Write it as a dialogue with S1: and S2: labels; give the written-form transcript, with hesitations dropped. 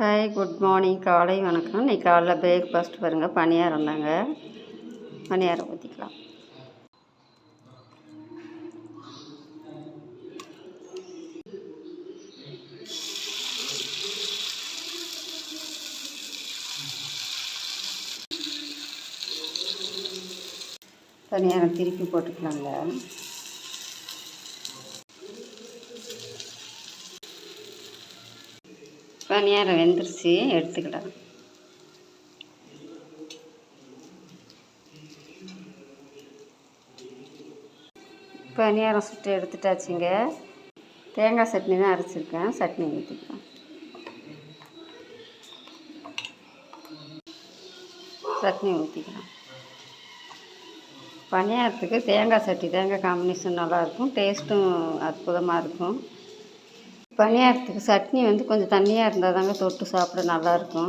S1: Hi, good morning. காலை வணக்கம். இன்றைக்கி காலைல பிரேக்ஃபாஸ்ட் பாருங்கள், பணியாரம் தாங்க. பணியாரம் ஊற்றிக்கலாம். பணியாரம் திருப்பி போட்டுக்கலாங்க. பணியாரம் வெந்துருச்சு, எடுத்துக்கலாம். பணியாரம் சுட்டு எடுத்துட்டாச்சுங்க. தேங்காய் சட்னி தான் அரைச்சிருக்கேன். சட்னி ஊற்றிக்கலாம். சட்னி ஊற்றிக்கலாம். பணியாரத்துக்கு தேங்காய் சட்னி தேங்காய் காம்பினேஷன் நல்லாயிருக்கும். டேஸ்ட்டும் அற்புதமாக இருக்கும். பணியாரத்துக்கு சட்னி கொஞ்சம் தண்ணியாக இருந்தால் தாங்க தொட்டு சாப்பிட நல்லாயிருக்கும்.